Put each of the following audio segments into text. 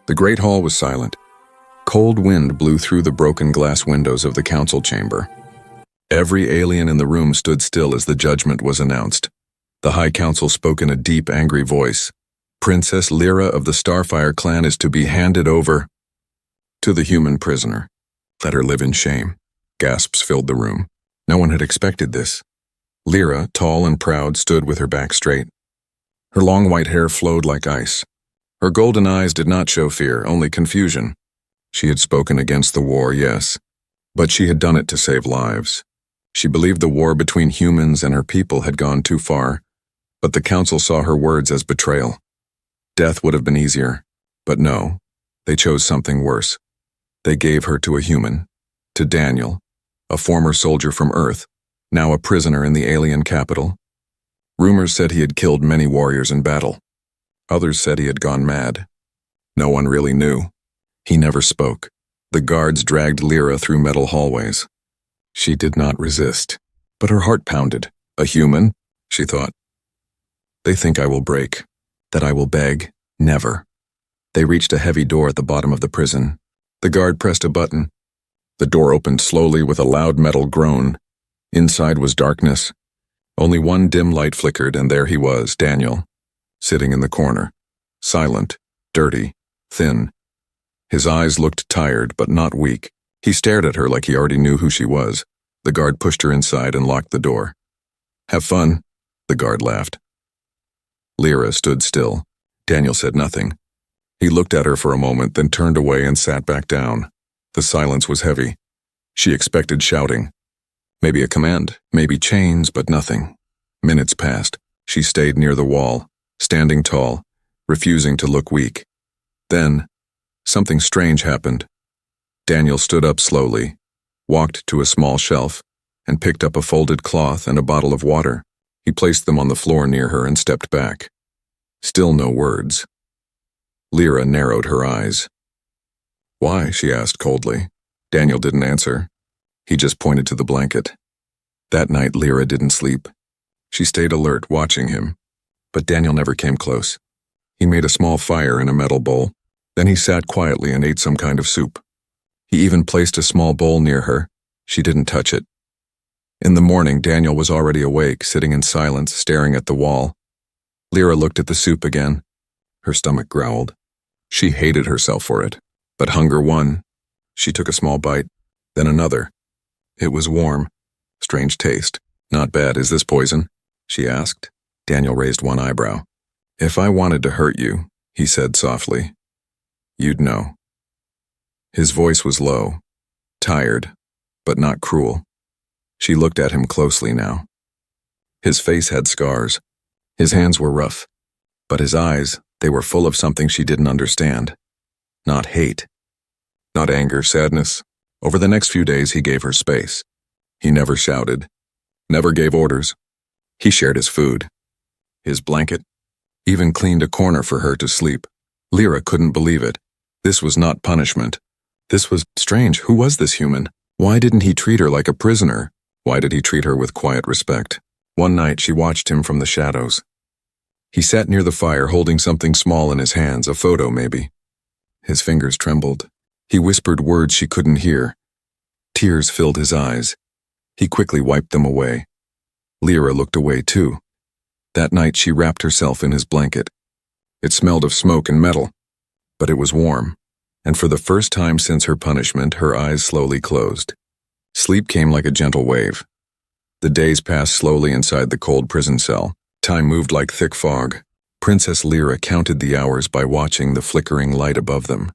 The great hall was silent. Cold wind blew through the broken glass windows of the council chamber. Every alien in the room stood still as the judgment was announced. The High Council spoke in a deep, angry voice. Princess Lyra of the Starfire clan is to be handed over to the human prisoner. Let her live in shame. Gasps filled the room. No one had expected this. Lyra, tall and proud, stood with her back straight. Her long white hair flowed like ice. Her golden eyes did not show fear, only confusion. She had spoken against the war, yes, but she had done it to save lives. She believed the war between humans and her people had gone too far, but the council saw her words as betrayal. Death would have been easier, but no, they chose something worse. They gave her to a human, to Daniel, a former soldier from Earth, now a prisoner in the alien capital. Rumors said he had killed many warriors in battle. Others said he had gone mad. No one really knew. He never spoke. The guards dragged Lyra through metal hallways. She did not resist, but her heart pounded. A human, she thought. They think I will break, that I will beg. Never. They reached a heavy door at the bottom of the prison. The guard pressed a button. The door opened slowly with a loud metal groan. Inside was darkness. Only one dim light flickered, and there he was, Daniel, sitting in the corner, silent, dirty, thin. His eyes looked tired, but not weak. He stared at her like he already knew who she was. The guard pushed her inside and locked the door. "Have fun," the guard laughed. Lyra stood still. Daniel said nothing. He looked at her for a moment, then turned away and sat back down. The silence was heavy. She expected shouting. Maybe a command, maybe chains, but nothing. Minutes passed. She stayed near the wall, standing tall, refusing to look weak. Then, something strange happened. Daniel stood up slowly, walked to a small shelf, and picked up a folded cloth and a bottle of water. He placed them on the floor near her and stepped back. Still no words. Lyra narrowed her eyes. "Why?" she asked coldly. Daniel didn't answer. He just pointed to the blanket. That night, Lyra didn't sleep. She stayed alert, watching him. But Daniel never came close. He made a small fire in a metal bowl. Then he sat quietly and ate some kind of soup. He even placed a small bowl near her. She didn't touch it. In the morning, Daniel was already awake, sitting in silence, staring at the wall. Lyra looked at the soup again. Her stomach growled. She hated herself for it, but hunger won. She took a small bite, then another. It was warm. Strange taste. "Not bad, is this poison?" she asked. Daniel raised one eyebrow. "If I wanted to hurt you," he said softly, "you'd know." His voice was low, tired, but not cruel. She looked at him closely now. His face had scars. His hands were rough. But his eyes, they were full of something she didn't understand. Not hate. Not anger, sadness. Over the next few days, he gave her space. He never shouted. Never gave orders. He shared his food. His blanket. Even cleaned a corner for her to sleep. Lyra couldn't believe it. This was not punishment. This was strange. Who was this human? Why didn't he treat her like a prisoner? Why did he treat her with quiet respect? One night, she watched him from the shadows. He sat near the fire holding something small in his hands, a photo maybe. His fingers trembled. He whispered words she couldn't hear. Tears filled his eyes. He quickly wiped them away. Lyra looked away too. That night she wrapped herself in his blanket. It smelled of smoke and metal, but it was warm, and for the first time since her punishment, her eyes slowly closed. Sleep came like a gentle wave. The days passed slowly inside the cold prison cell. Time moved like thick fog. Princess Lyra counted the hours by watching the flickering light above them.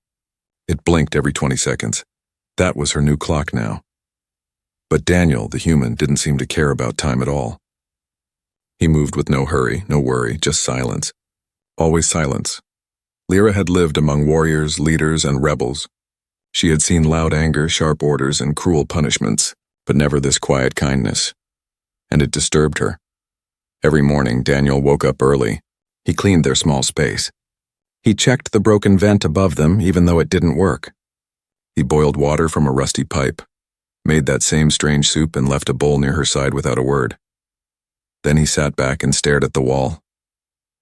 It blinked every 20 seconds. That was her new clock now. But Daniel, the human, didn't seem to care about time at all. He moved with no hurry, no worry, just silence. Always silence. Lyra had lived among warriors, leaders, and rebels. She had seen loud anger, sharp orders, and cruel punishments, but never this quiet kindness. And it disturbed her. Every morning, Daniel woke up early. He cleaned their small space. He checked the broken vent above them, even though it didn't work. He boiled water from a rusty pipe, made that same strange soup, and left a bowl near her side without a word. Then he sat back and stared at the wall,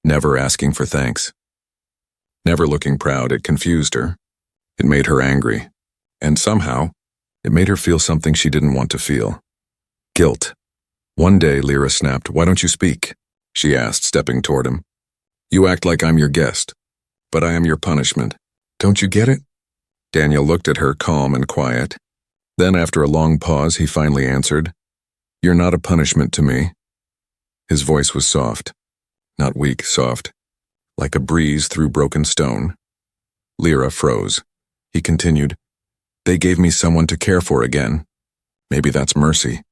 never asking for thanks. Never looking proud, it confused her. It made her angry. And somehow, it made her feel something she didn't want to feel. Guilt. One day, Lyra snapped, "Why don't you speak?" she asked, stepping toward him. "You act like I'm your guest, but I am your punishment. Don't you get it?" Daniel looked at her, calm and quiet. Then, after a long pause, he finally answered, "You're not a punishment to me." His voice was soft. Not weak, soft. Like a breeze through broken stone. Lyra froze. He continued, "They gave me someone to care for again. Maybe that's mercy."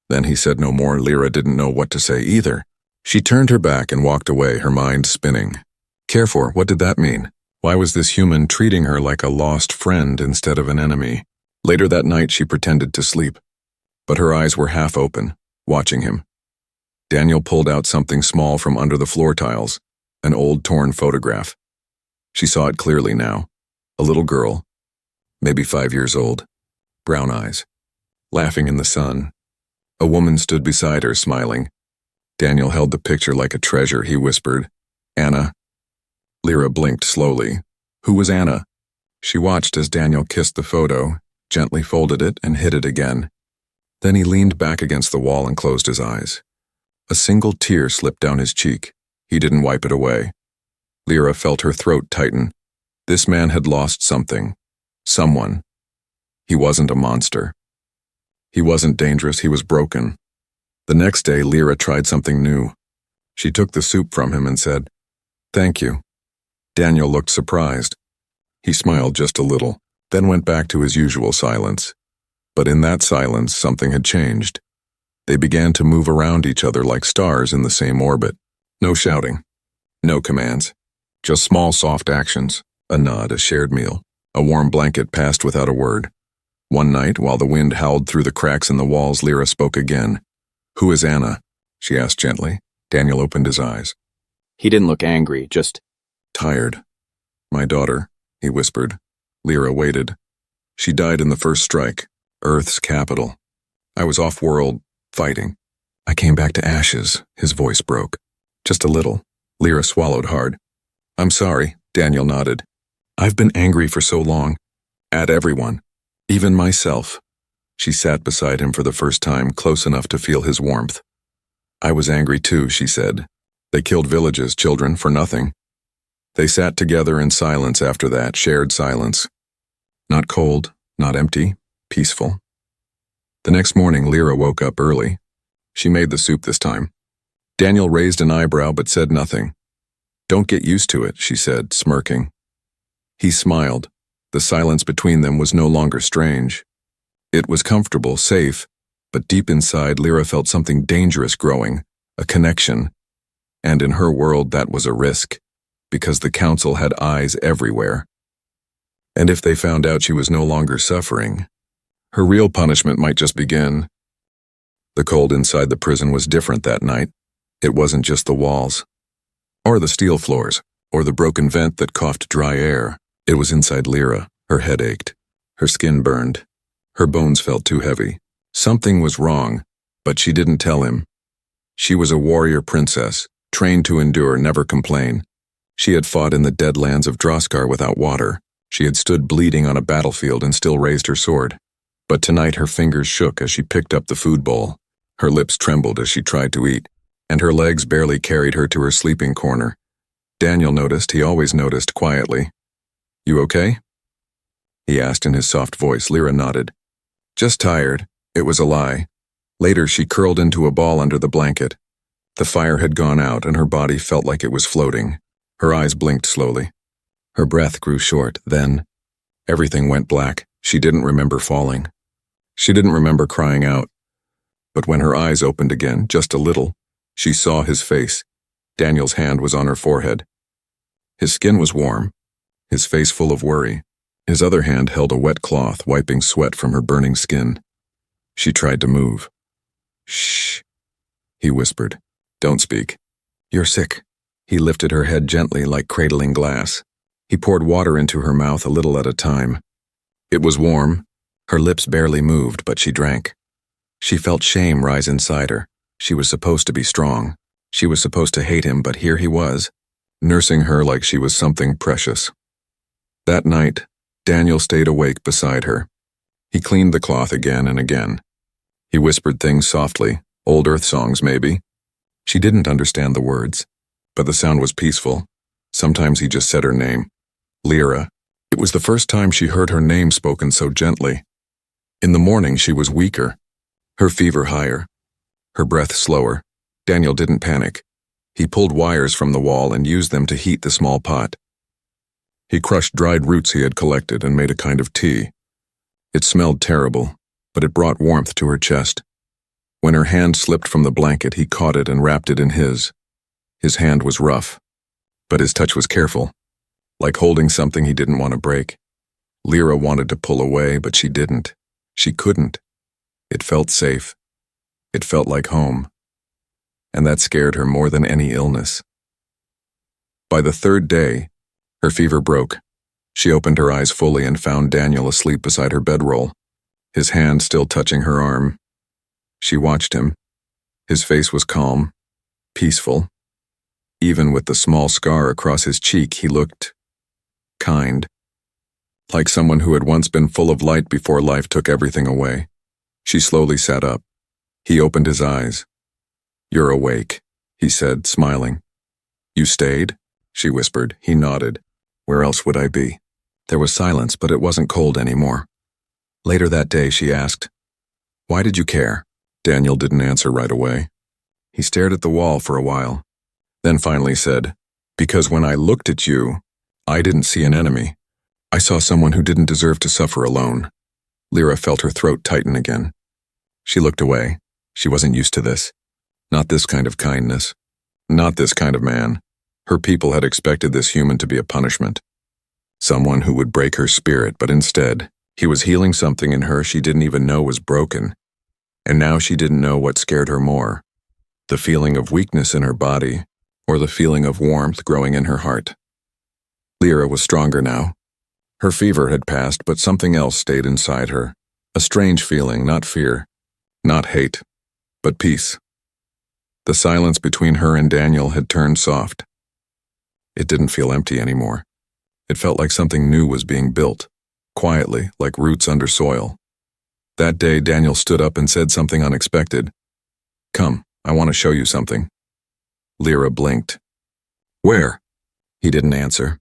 Then he said no more. Lyra didn't know what to say either. She turned her back and walked away, her mind spinning. Care for, what did that mean? Why was this human treating her like a lost friend instead of an enemy? Later that night, she pretended to sleep, but her eyes were half open, watching him. Daniel pulled out something small from under the floor tiles, an old torn photograph. She saw it clearly now. A little girl, maybe 5 years old, brown eyes, laughing in the sun. A woman stood beside her, smiling. Daniel held the picture like a treasure. He whispered, "Anna." Lyra blinked slowly. Who was Anna? She watched as Daniel kissed the photo, gently folded it, and hid it again. Then he leaned back against the wall and closed his eyes. A single tear slipped down his cheek. He didn't wipe it away. Lyra felt her throat tighten. This man had lost something. Someone. He wasn't a monster. He wasn't dangerous, he was broken. The next day, Lyra tried something new. She took the soup from him and said, "Thank you." Daniel looked surprised. He smiled just a little, then went back to his usual silence. But in that silence, something had changed. They began to move around each other like stars in the same orbit. No shouting. No commands. Just small, soft actions. A nod, a shared meal. A warm blanket passed without a word. One night, while the wind howled through the cracks in the walls, Lyra spoke again. "Who is Anna?" she asked gently. Daniel opened his eyes. He didn't look angry, just "Tired." "My daughter," he whispered. Lyra waited. "She died in the first strike, Earth's capital. I was off-world, fighting. I came back to ashes." His voice broke. "Just a little." Lyra swallowed hard. "I'm sorry," Daniel nodded. "I've been angry for so long. At everyone. Even myself." She sat beside him for the first time, close enough to feel his warmth. "I was angry too," she said. "They killed villages, children, for nothing." They sat together in silence after that, shared silence. Not cold, not empty, peaceful. The next morning, Lyra woke up early. She made the soup this time. Daniel raised an eyebrow but said nothing. "Don't get used to it," she said, smirking. He smiled. The silence between them was no longer strange. It was comfortable, safe, but deep inside, Lyra felt something dangerous growing, a connection. And in her world, that was a risk, because the council had eyes everywhere. And if they found out she was no longer suffering, her real punishment might just begin. The cold inside the prison was different that night. It wasn't just the walls, or the steel floors, or the broken vent that coughed dry air. It was inside Lyra. Her head ached. Her skin burned. Her bones felt too heavy. Something was wrong, but she didn't tell him. She was a warrior princess, trained to endure, never complain. She had fought in the dead lands of Droskar without water. She had stood bleeding on a battlefield and still raised her sword. But tonight her fingers shook as she picked up the food bowl. Her lips trembled as she tried to eat, and her legs barely carried her to her sleeping corner. Daniel noticed, he always noticed, quietly. "You okay?" he asked in his soft voice. Lyra nodded. "Just tired." It was a lie. Later she curled into a ball under the blanket. The fire had gone out and her body felt like it was floating. Her eyes blinked slowly. Her breath grew short. Then everything went black. She didn't remember falling. She didn't remember crying out. But when her eyes opened again, just a little, she saw his face. Daniel's hand was on her forehead. His skin was warm, his face full of worry. His other hand held a wet cloth, wiping sweat from her burning skin. She tried to move. "Shh," he whispered. "Don't speak. You're sick." He lifted her head gently, like cradling glass. He poured water into her mouth a little at a time. It was warm. Her lips barely moved, but she drank. She felt shame rise inside her. She was supposed to be strong. She was supposed to hate him, but here he was, nursing her like she was something precious. That night, Daniel stayed awake beside her. He cleaned the cloth again and again. He whispered things softly, old Earth songs maybe. She didn't understand the words, but the sound was peaceful. Sometimes he just said her name, Lyra. It was the first time she heard her name spoken so gently. In the morning she was weaker, her fever higher, her breath slower. Daniel didn't panic. He pulled wires from the wall and used them to heat the small pot. He crushed dried roots he had collected and made a kind of tea. It smelled terrible, but it brought warmth to her chest. When her hand slipped from the blanket, he caught it and wrapped it in his. His hand was rough, but his touch was careful, like holding something he didn't want to break. Lyra wanted to pull away, but she didn't. She couldn't. It felt safe. It felt like home. And that scared her more than any illness. By the third day, her fever broke. She opened her eyes fully and found Daniel asleep beside her bedroll, his hand still touching her arm. She watched him. His face was calm, peaceful. Even with the small scar across his cheek, he looked kind, like someone who had once been full of light before life took everything away. She slowly sat up. He opened his eyes. "You're awake," he said, smiling. "You stayed?" she whispered. He nodded. "Where else would I be?" There was silence, but it wasn't cold anymore. Later that day, she asked, "Why did you care?" Daniel didn't answer right away. He stared at the wall for a while, then finally said, "Because when I looked at you, I didn't see an enemy. I saw someone who didn't deserve to suffer alone." Lyra felt her throat tighten again. She looked away. She wasn't used to this. Not this kind of kindness. Not this kind of man. Her people had expected this human to be a punishment. Someone who would break her spirit, but instead, he was healing something in her she didn't even know was broken. And now she didn't know what scared her more, the feeling of weakness in her body, or the feeling of warmth growing in her heart. Lyra was stronger now. Her fever had passed, but something else stayed inside her. A strange feeling, not fear, not hate, but peace. The silence between her and Daniel had turned soft. It didn't feel empty anymore. It felt like something new was being built, quietly, like roots under soil. That day, Daniel stood up and said something unexpected. "Come, I want to show you something." Lyra blinked. "Where?" He didn't answer.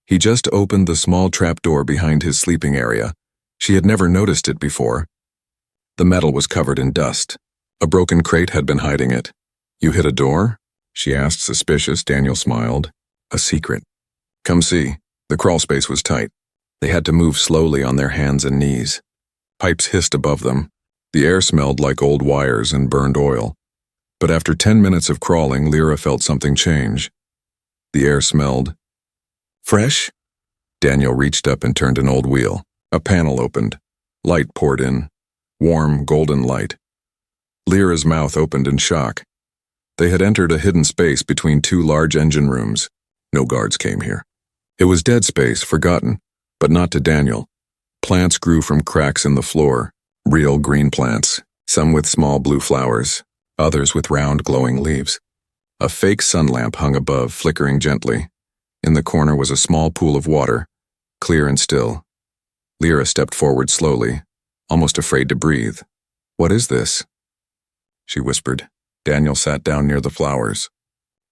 He just opened the small trapdoor behind his sleeping area. She had never noticed it before. The metal was covered in dust. A broken crate had been hiding it. "You hit a door?" she asked, suspicious. Daniel smiled. "A secret. Come see." The crawl space was tight. They had to move slowly on their hands and knees. Pipes hissed above them. The air smelled like old wires and burned oil. But after 10 minutes of crawling, Lyra felt something change. The air smelled fresh. Daniel reached up and turned an old wheel. A panel opened. Light poured in. Warm, golden light. Lyra's mouth opened in shock. They had entered a hidden space between two large engine rooms. No guards came here. It was dead space, forgotten, but not to Daniel. Plants grew from cracks in the floor, real green plants, some with small blue flowers, others with round glowing leaves. A fake sun lamp hung above, flickering gently. In the corner was a small pool of water, clear and still. Lyra stepped forward slowly, almost afraid to breathe. "What is this?" she whispered. Daniel sat down near the flowers.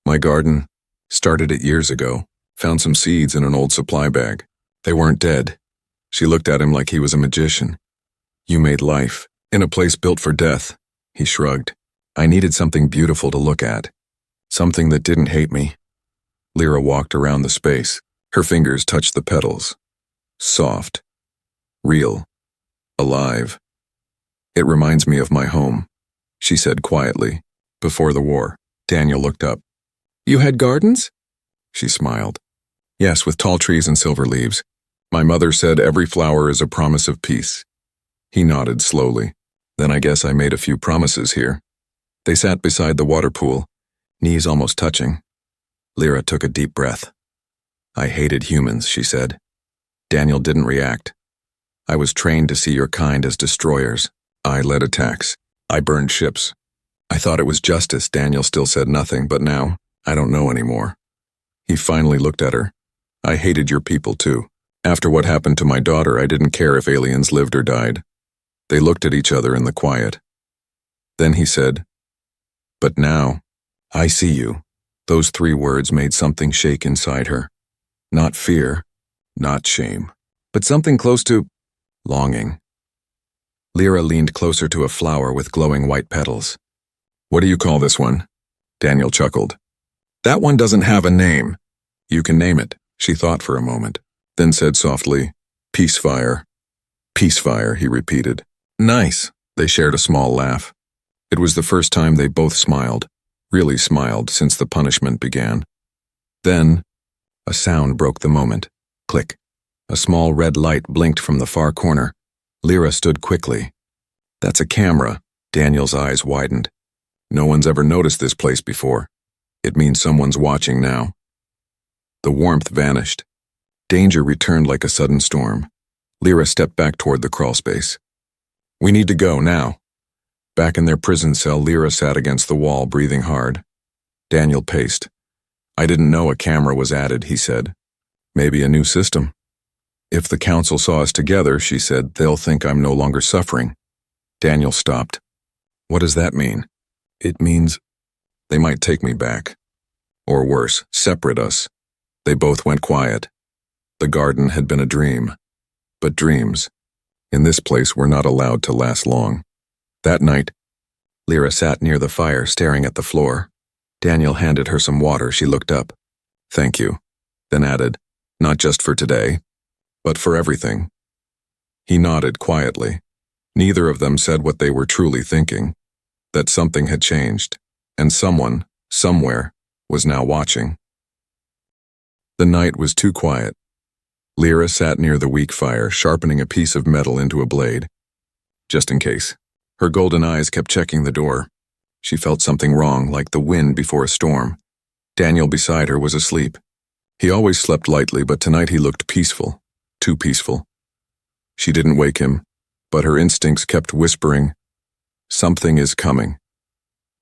"My garden. Started it years ago. Found some seeds in an old supply bag. They weren't dead." She looked at him like he was a magician. "You made life, in a place built for death." He shrugged. "I needed something beautiful to look at. Something that didn't hate me." Lyra walked around the space. Her fingers touched the petals. Soft. Real. Alive. "It reminds me of my home," she said quietly. "Before the war." Daniel looked up. "You had gardens?" She smiled. "Yes, with tall trees and silver leaves. My mother said every flower is a promise of peace." He nodded slowly. "Then I guess I made a few promises here." They sat beside the water pool, knees almost touching. Lyra took a deep breath. "I hated humans," she said. Daniel didn't react. "I was trained to see your kind as destroyers. I led attacks. I burned ships. I thought it was justice." Daniel still said nothing, but now, "I don't know anymore." He finally looked at her. I hated your people too. After what happened to my daughter, I didn't care if aliens lived or died. They looked at each other in the quiet. Then he said, "But now, I see you." Those 3 words made something shake inside her. Not fear, not shame, but something close to longing. Lyra leaned closer to a flower with glowing white petals. "What do you call this one?" Daniel chuckled. "That one doesn't have a name." "You can name it." She thought for a moment, then said softly, "Peacefire." "Peacefire," he repeated. "Nice." They shared a small laugh. It was the first time they both smiled, really smiled, since the punishment began. Then, a sound broke the moment. Click. A small red light blinked from the far corner. Lyra stood quickly. "That's a camera." Daniel's eyes widened. "No one's ever noticed this place before. It means someone's watching now." The warmth vanished. Danger returned like a sudden storm. Lyra stepped back toward the crawlspace. "We need to go now." Back in their prison cell, Lyra sat against the wall, breathing hard. Daniel paced. "I didn't know a camera was added," he said. "Maybe a new system." "If the council saw us together," she said, "they'll think I'm no longer suffering." Daniel stopped. "What does that mean?" "It means they might take me back. Or worse, separate us." They both went quiet. The garden had been a dream. But dreams, in this place, were not allowed to last long. That night, Lyra sat near the fire, staring at the floor. Daniel handed her some water. She looked up. "Thank you," then added, "Not just for today, but for everything." He nodded quietly. Neither of them said what they were truly thinking, that something had changed, and someone, somewhere, was now watching. The night was too quiet. Lyra sat near the weak fire, sharpening a piece of metal into a blade. Just in case. Her golden eyes kept checking the door. She felt something wrong, like the wind before a storm. Daniel beside her was asleep. He always slept lightly, but tonight he looked peaceful. Too peaceful. She didn't wake him, but her instincts kept whispering, "Something is coming."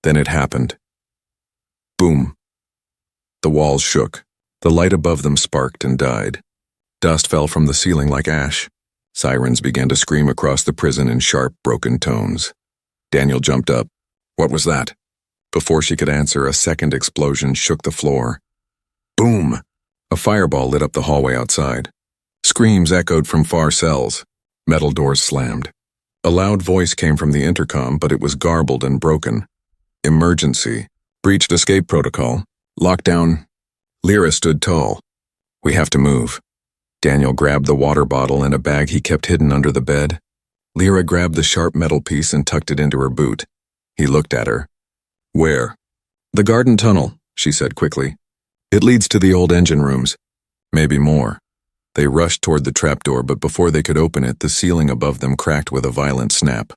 Then it happened. Boom. The walls shook. The light above them sparked and died. Dust fell from the ceiling like ash. Sirens began to scream across the prison in sharp, broken tones. Daniel jumped up. "What was that?" Before she could answer, a second explosion shook the floor. Boom! A fireball lit up the hallway outside. Screams echoed from far cells. Metal doors slammed. A loud voice came from the intercom, but it was garbled and broken. "Emergency. Breached escape protocol. Lockdown." Lyra stood tall. "We have to move." Daniel grabbed the water bottle and a bag he kept hidden under the bed. Lyra grabbed the sharp metal piece and tucked it into her boot. He looked at her. "Where?" "The garden tunnel," she said quickly. "It leads to the old engine rooms. Maybe more." They rushed toward the trapdoor, but before they could open it, the ceiling above them cracked with a violent snap.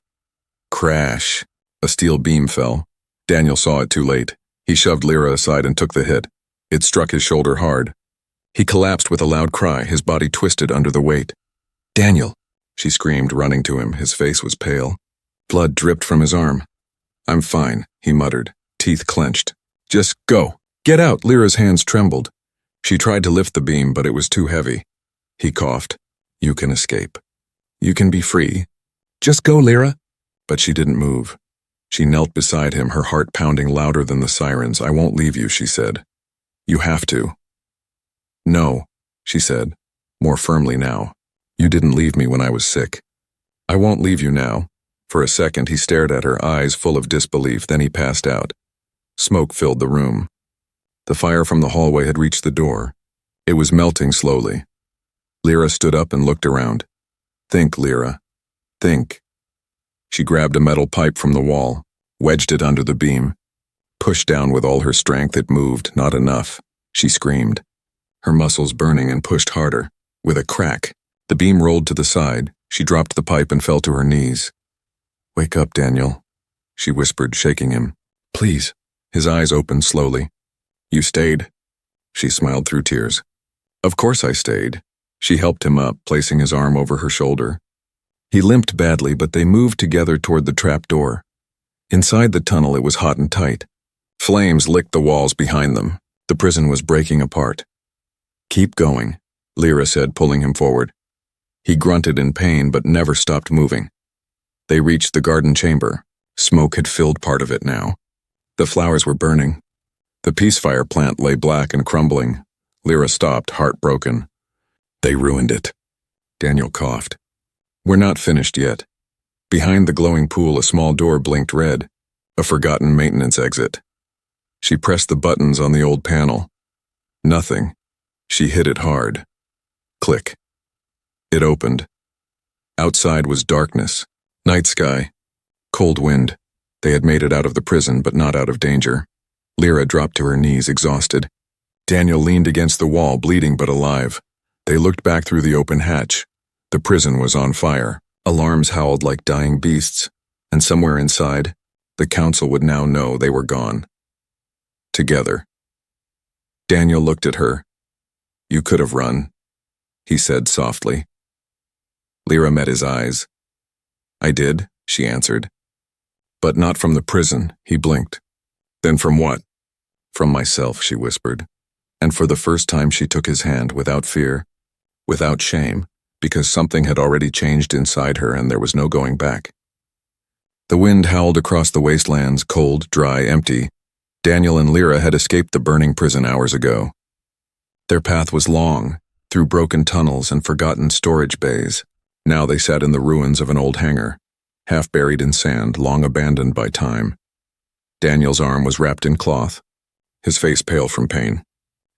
Crash. A steel beam fell. Daniel saw it too late. He shoved Lyra aside and took the hit. It struck his shoulder hard. He collapsed with a loud cry, his body twisted under the weight. "Daniel!" she screamed, running to him. His face was pale. Blood dripped from his arm. "I'm fine," he muttered, teeth clenched. "Just go. Get out." Lyra's hands trembled. She tried to lift the beam, but it was too heavy. He coughed. "You can escape. You can be free. Just go, Lyra." But she didn't move. She knelt beside him, her heart pounding louder than the sirens. "I won't leave you," she said. "You have to." "No," she said, more firmly now. "You didn't leave me when I was sick. I won't leave you now." For a second he stared at her, eyes full of disbelief, then he passed out. Smoke filled the room. The fire from the hallway had reached the door. It was melting slowly. Lyra stood up and looked around. "Think, Lyra. Think." She grabbed a metal pipe from the wall, wedged it under the beam. Pushed down with all her strength, it moved, not enough. She screamed. Her muscles burning, and pushed harder. With a crack, the beam rolled to the side. She dropped the pipe and fell to her knees. "Wake up, Daniel," she whispered, shaking him. "Please." His eyes opened slowly. "You stayed?" She smiled through tears. "Of course I stayed." She helped him up, placing his arm over her shoulder. He limped badly, but they moved together toward the trap door. Inside the tunnel, it was hot and tight. Flames licked the walls behind them. The prison was breaking apart. "Keep going," Lyra said, pulling him forward. He grunted in pain but never stopped moving. They reached the garden chamber. Smoke had filled part of it now. The flowers were burning. The peacefire plant lay black and crumbling. Lyra stopped, heartbroken. "They ruined it." Daniel coughed. "We're not finished yet." Behind the glowing pool, a small door blinked red, a forgotten maintenance exit. She pressed the buttons on the old panel. Nothing. She hit it hard. Click. It opened. Outside was darkness, night sky, cold wind. They had made it out of the prison, but not out of danger. Lyra dropped to her knees, exhausted. Daniel leaned against the wall, bleeding but alive. They looked back through the open hatch. The prison was on fire. Alarms howled like dying beasts, and somewhere inside, the council would now know they were gone. Together. Daniel looked at her. "You could have run," he said softly. Lyra met his eyes. "I did," she answered. "But not from the prison," he blinked. "Then from what?" "From myself," she whispered. And for the first time she took his hand without fear, without shame, because something had already changed inside her and there was no going back. The wind howled across the wastelands, cold, dry, empty. Daniel and Lyra had escaped the burning prison hours ago. Their path was long, through broken tunnels and forgotten storage bays. Now they sat in the ruins of an old hangar, half buried in sand, long abandoned by time. Daniel's arm was wrapped in cloth, his face pale from pain.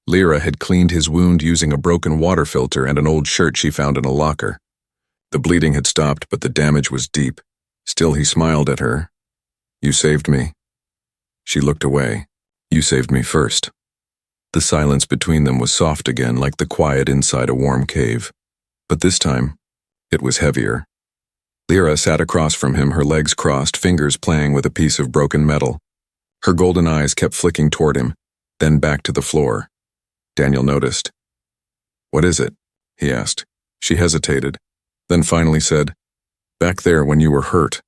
Lyra had cleaned his wound using a broken water filter and an old shirt she found in a locker. The bleeding had stopped, but the damage was deep. Still he smiled at her. "You saved me." She looked away. "You saved me first." The silence between them was soft again, like the quiet inside a warm cave. But this time, it was heavier. Lyra sat across from him, her legs crossed, fingers playing with a piece of broken metal. Her golden eyes kept flicking toward him, then back to the floor. Daniel noticed. "What is it?" he asked. She hesitated, then finally said, "Back there when you were hurt,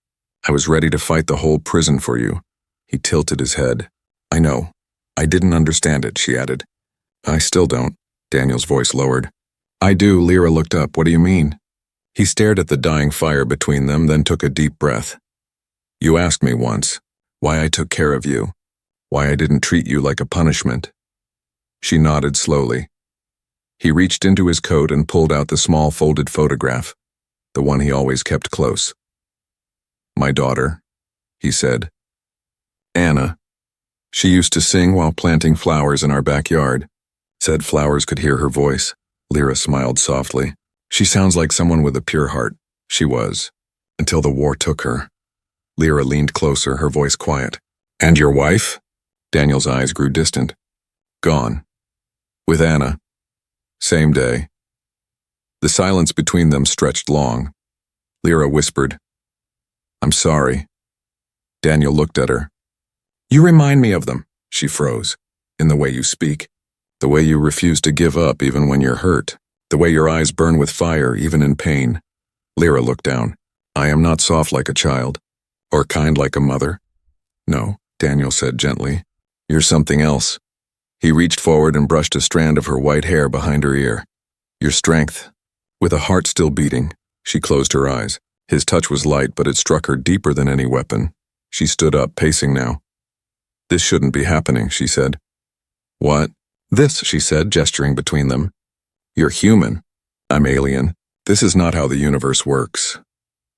I was ready to fight the whole prison for you." He tilted his head. "I know. I didn't understand it," she added. "I still don't." Daniel's voice lowered. "I do." Lyra looked up. "What do you mean?" He stared at the dying fire between them, then took a deep breath. "You asked me once why I took care of you, why I didn't treat you like a punishment." She nodded slowly. He reached into his coat and pulled out the small folded photograph, the one he always kept close. "My daughter," he said. "Anna. She used to sing while planting flowers in our backyard." Said flowers could hear her voice. Lyra smiled softly. "She sounds like someone with a pure heart." She was, until the war took her. Lyra leaned closer, her voice quiet. "And your wife?" Daniel's eyes grew distant. "Gone. With Anna. Same day." The silence between them stretched long. Lyra whispered, "I'm sorry." Daniel looked at her. "You remind me of them." She froze. "In the way you speak. The way you refuse to give up even when you're hurt. The way your eyes burn with fire even in pain." Lyra looked down. "I am not soft like a child. Or kind like a mother." "No," Daniel said gently. "You're something else." He reached forward and brushed a strand of her white hair behind her ear. "Your strength." With a heart still beating, she closed her eyes. His touch was light, but it struck her deeper than any weapon. She stood up, pacing now. "This shouldn't be happening," she said. "What?" "This," she said, gesturing between them. "You're human. I'm alien. This is not how the universe works."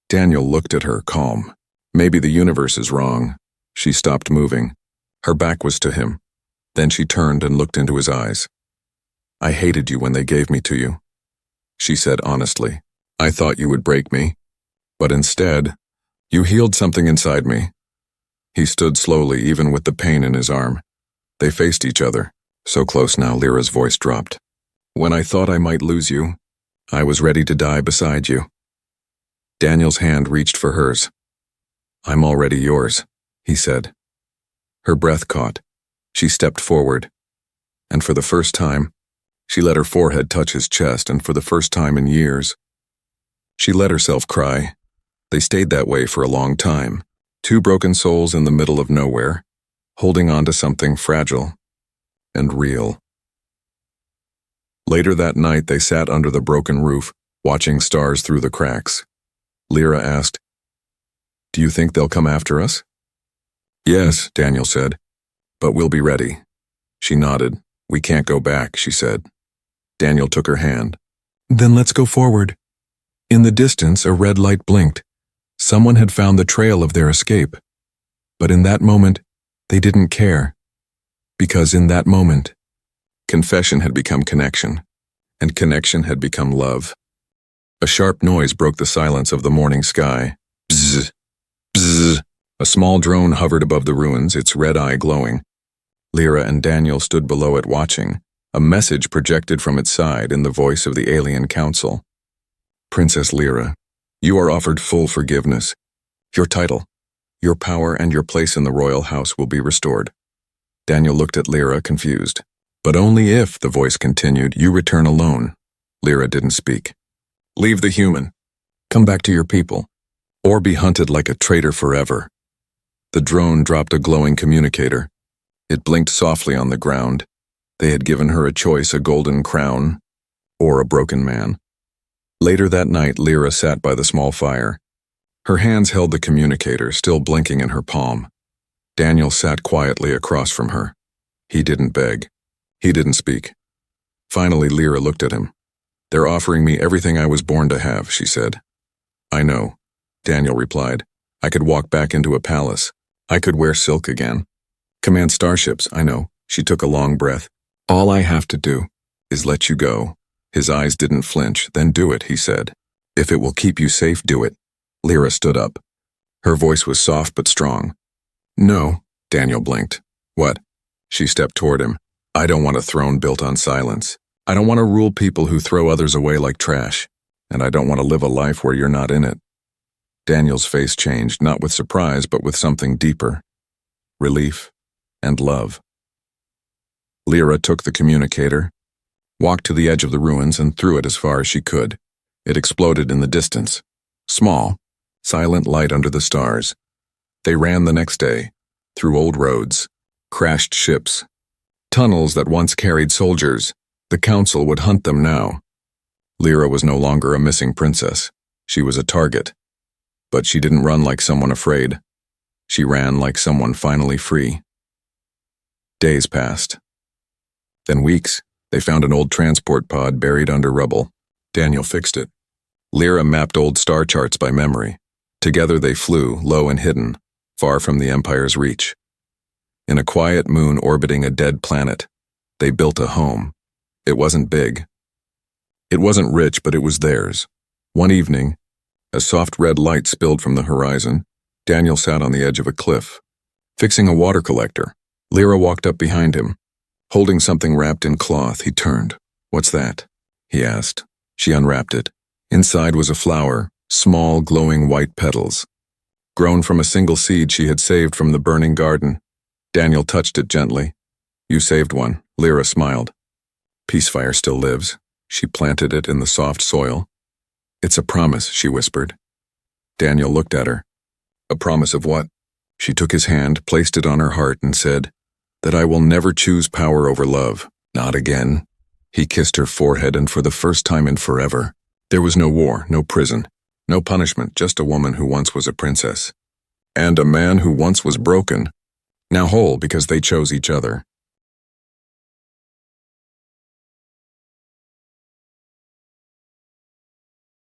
Daniel looked at her, calm. "Maybe the universe is wrong." She stopped moving. Her back was to him. Then she turned and looked into his eyes. "I hated you when they gave me to you," she said honestly. "I thought you would break me. But instead, you healed something inside me." He stood slowly, even with the pain in his arm. They faced each other. So close now, Lyra's voice dropped. "When I thought I might lose you, I was ready to die beside you." Daniel's hand reached for hers. "I'm already yours," he said. Her breath caught. She stepped forward, and for the first time, she let her forehead touch his chest, and for the first time in years, she let herself cry. They stayed that way for a long time, two broken souls in the middle of nowhere, holding on to something fragile. and real. Later that night, they sat under the broken roof, watching stars through the cracks. Lyra asked, "Do you think they'll come after us?" "Yes," Daniel said, "but we'll be ready." She nodded. "We can't go back," she said. Daniel took her hand. "Then let's go forward." In the distance, a red light blinked. Someone had found the trail of their escape. But in that moment, they didn't care. Because in that moment, confession had become connection, and connection had become love. A sharp noise broke the silence of the morning sky. Bzz, bzz. A small drone hovered above the ruins, its red eye glowing. Lyra and Daniel stood below it watching, a message projected from its side in the voice of the alien council. "Princess Lyra, you are offered full forgiveness. Your title, your power, and your place in the royal house will be restored." Daniel looked at Lyra, confused. "But only if," the voice continued, "you return alone." Lyra didn't speak. "Leave the human. Come back to your people. Or be hunted like a traitor forever." The drone dropped a glowing communicator. It blinked softly on the ground. They had given her a choice, a golden crown or a broken man. Later that night, Lyra sat by the small fire. Her hands held the communicator, still blinking in her palm. Daniel sat quietly across from her. He didn't beg. He didn't speak. Finally, Lyra looked at him. "They're offering me everything I was born to have," she said. "I know," Daniel replied. "I could walk back into a palace. I could wear silk again. Command starships, I know." She took a long breath. "All I have to do is let you go." His eyes didn't flinch. "Then do it," he said. "If it will keep you safe, do it." Lyra stood up. Her voice was soft but strong. "No," Daniel blinked. "What?" She stepped toward him. "I don't want a throne built on silence. I don't want to rule people who throw others away like trash. And I don't want to live a life where you're not in it." Daniel's face changed, not with surprise, but with something deeper. Relief and love. Lyra took the communicator, walked to the edge of the ruins, and threw it as far as she could. It exploded in the distance. Small, silent light under the stars. They ran the next day, through old roads, crashed ships, tunnels that once carried soldiers. The council would hunt them now. Lyra was no longer a missing princess. She was a target. But she didn't run like someone afraid. She ran like someone finally free. Days passed. Then weeks. They found an old transport pod buried under rubble. Daniel fixed it. Lyra mapped old star charts by memory. Together they flew, low and hidden, far from the Empire's reach. In a quiet moon orbiting a dead planet, they built a home. It wasn't big. It wasn't rich, but it was theirs. One evening, a soft red light spilled from the horizon. Daniel sat on the edge of a cliff, fixing a water collector. Lyra walked up behind him. Holding something wrapped in cloth, he turned. "What's that?" he asked. She unwrapped it. Inside was a flower, small, glowing white petals. Grown from a single seed she had saved from the burning garden. Daniel touched it gently. "You saved one," Lyra smiled. "Peacefire still lives." She planted it in the soft soil. "It's a promise," she whispered. Daniel looked at her. "A promise of what?" She took his hand, placed it on her heart, and said, "That I will never choose power over love. Not again." He kissed her forehead, and for the first time in forever, there was no war, no prison, no punishment, just a woman who once was a princess. And a man who once was broken, now whole because they chose each other.